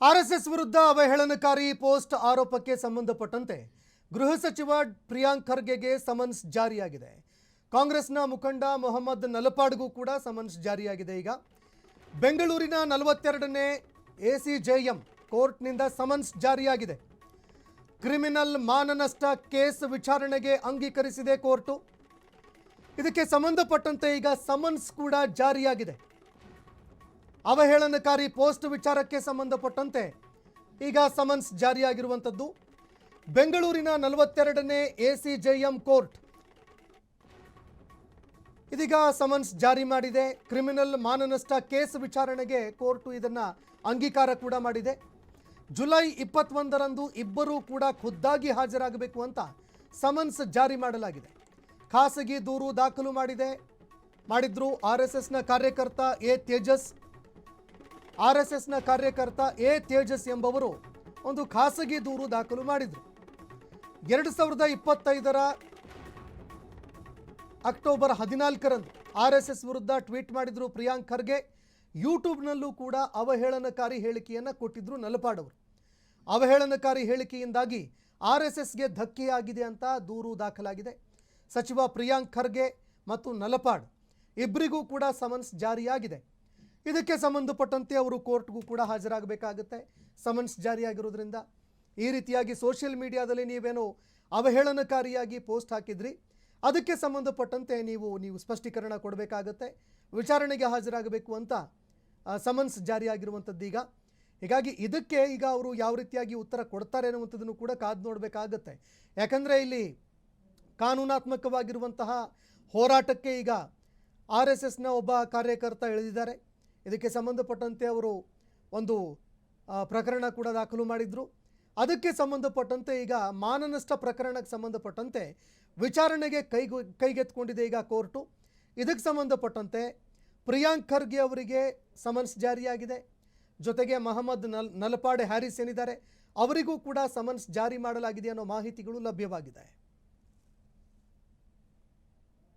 RSS ವಿರುದ್ಧ ಅವಹೇಳನಕಾರಿ post ಆರೋಪಕ್ಕೆ ಸಂಬಂಧಪಟ್ಟಂತೆ ಗೃಹ ಸಚಿವ ಪ್ರಿಯಾಂಕ್ ಖರ್ಗೆಗೆ ಸಮನ್ಸ್ ಜಾರಿಯಾಗಿದೆ. ಕಾಂಗ್ರೆಸ್ನ ಮುಖಂಡ ಮೊಹಮ್ಮದ್ ನಲಪಾಡ್ಗೂ ಕೂಡ ಸಮನ್ಸ್ ಜಾರಿಯಾಗಿದೆ. ಈಗ ಬೆಂಗಳೂರಿನ 42ನೇ ಎಸಿಜೆಎಂ ಕೋರ್ಟ್ನಿಂದ ಸಮನ್ಸ್ ಜಾರಿಯಾಗಿದೆ. ಕ್ರಿಮಿನಲ್ ಮಾನನಷ್ಟ ಕೇಸ್ ವಿಚಾರಣೆಗೆ ಅಂಗೀಕರಿಸಿದೆ ಕೋರ್ಟು. ಇದಕ್ಕೆ ಸಂಬಂಧಪಟ್ಟಂತೆ ಈಗ ಸಮನ್ಸ್ ಕೂಡ ಜಾರಿಯಾಗಿದೆ. ಅವಹೇಳನಕಾರಿ ಪೋಸ್ಟ್ ವಿಚಾರಕ್ಕೆ ಸಂಬಂಧಪಟ್ಟಂತೆ ಈಗ ಸಮನ್ಸ್ ಜಾರಿಯಾಗಿರುವಂಥದ್ದು. ಬೆಂಗಳೂರಿನ 42ನೇ ಎಸಿಜೆಎಂ ಕೋರ್ಟ್ ಇದೀಗ ಸಮನ್ಸ್ ಜಾರಿ ಮಾಡಿದೆ. ಕ್ರಿಮಿನಲ್ ಮಾನನಷ್ಟ ಕೇಸ್ ವಿಚಾರಣೆಗೆ ಕೋರ್ಟು ಇದನ್ನು ಅಂಗೀಕಾರ ಕೂಡ ಮಾಡಿದೆ. ಜುಲೈ 21ರಂದು ಇಬ್ಬರೂ ಕೂಡ ಖುದ್ದಾಗಿ ಹಾಜರಾಗಬೇಕು ಅಂತ ಸಮನ್ಸ್ ಜಾರಿ ಮಾಡಲಾಗಿದೆ. ಖಾಸಗಿ ದೂರು ದಾಖಲು ಮಾಡಿದ್ರು ಆರ್ಎಸ್ಎಸ್ನ ಕಾರ್ಯಕರ್ತ ಎ ತೇಜಸ್ ಎಂಬವರು ಒಂದು ಖಾಸಗಿ ದೂರು ದಾಖಲು ಮಾಡಿದರು. 2025ರ ಅಕ್ಟೋಬರ್ 14ರಂದು ಆರ್ಎಸ್ಎಸ್ ವಿರುದ್ಧ ಟ್ವೀಟ್ ಮಾಡಿದ್ರು ಪ್ರಿಯಾಂಕ್ ಖರ್ಗೆ. ಯೂಟ್ಯೂಬ್ನಲ್ಲೂ ಕೂಡ ಅವಹೇಳನಕಾರಿ ಹೇಳಿಕೆಯನ್ನು ಕೊಟ್ಟಿದ್ರು ನಲಪಾಡ್ ಅವರು. ಅವಹೇಳನಕಾರಿ ಹೇಳಿಕೆಯಿಂದಾಗಿ ಆರ್ಎಸ್ಎಸ್ಗೆ ಧಕ್ಕೆಯಾಗಿದೆ ಅಂತ ದೂರು ದಾಖಲಾಗಿದೆ. ಸಚಿವ ಪ್ರಿಯಾಂಕ್ ಖರ್ಗೆ ಮತ್ತು ನಲಪಾಡ್ ಇಬ್ಬರಿಗೂ ಕೂಡ ಸಮನ್ಸ್ ಜಾರಿಯಾಗಿದೆ. ಇದಕ್ಕೆ ಸಂಬಂಧಪಟ್ಟಂತೆ ಅವರು ಕೋರ್ಟ್ಗೂ ಕೂಡ ಹಾಜರಾಗಬೇಕಾಗುತ್ತೆ. ಸಮನ್ಸ್ ಜಾರಿಯಾಗಿರೋದ್ರಿಂದ ಈ ರೀತಿಯಾಗಿ ಸೋಷಿಯಲ್ ಮೀಡಿಯಾದಲ್ಲಿ ನೀವೇನೋ ಅವಹೇಳನಕಾರಿಯಾಗಿ ಪೋಸ್ಟ್ ಹಾಕಿದ್ರಿ, ಅದಕ್ಕೆ ಸಂಬಂಧಪಟ್ಟಂತೆ ನೀವು ಸ್ಪಷ್ಟೀಕರಣ ಕೊಡಬೇಕಾಗತ್ತೆ, ವಿಚಾರಣೆಗೆ ಹಾಜರಾಗಬೇಕು ಅಂತ ಸಮನ್ಸ್ ಜಾರಿಯಾಗಿರುವಂಥದ್ದು. ಹೀಗಾಗಿ ಇದಕ್ಕೆ ಈಗ ಅವರು ಯಾವ ರೀತಿಯಾಗಿ ಉತ್ತರ ಕೊಡ್ತಾರೆ ಅನ್ನುವಂಥದ್ದನ್ನು ಕೂಡ ಕಾದು ನೋಡಬೇಕಾಗತ್ತೆ. ಯಾಕಂದರೆ ಇಲ್ಲಿ ಕಾನೂನಾತ್ಮಕವಾಗಿರುವಂತಹ ಹೋರಾಟಕ್ಕೆ ಈಗ ಆರ್ಎಸ್ಎಸ್ನ ಒಬ್ಬ ಕಾರ್ಯಕರ್ತ ಇಳಿದಿದ್ದಾರೆ. ಇದಕ್ಕೆ ಸಂಬಂಧಪಟ್ಟಂತೆ ಅವರು ಒಂದು ಪ್ರಕರಣ ಕೂಡ ದಾಖಲು ಮಾಡಿದರು. ಅದಕ್ಕೆ ಸಂಬಂಧಪಟ್ಟಂತೆ ಈಗ ಮಾನನಷ್ಟ ಪ್ರಕರಣಕ್ಕೆ ಸಂಬಂಧಪಟ್ಟಂತೆ ವಿಚಾರಣೆಗೆ ಕೈಗೆತ್ಕೊಂಡಿದೆ ಈಗ ಕೋರ್ಟು. ಇದಕ್ಕೆ ಸಂಬಂಧಪಟ್ಟಂತೆ ಪ್ರಿಯಾಂಕ್ ಖರ್ಗೆ ಅವರಿಗೆ ಸಮನ್ಸ್ ಜಾರಿಯಾಗಿದೆ. ಜೊತೆಗೆ ಮೊಹಮ್ಮದ್ ನಲಪಾಡ್ ಹ್ಯಾರಿಸ್ ಏನಿದ್ದಾರೆ ಅವರಿಗೂ ಕೂಡ ಸಮನ್ಸ್ ಜಾರಿ ಮಾಡಲಾಗಿದೆ ಅನ್ನೋ ಮಾಹಿತಿಗಳು ಲಭ್ಯವಾಗಿದೆ.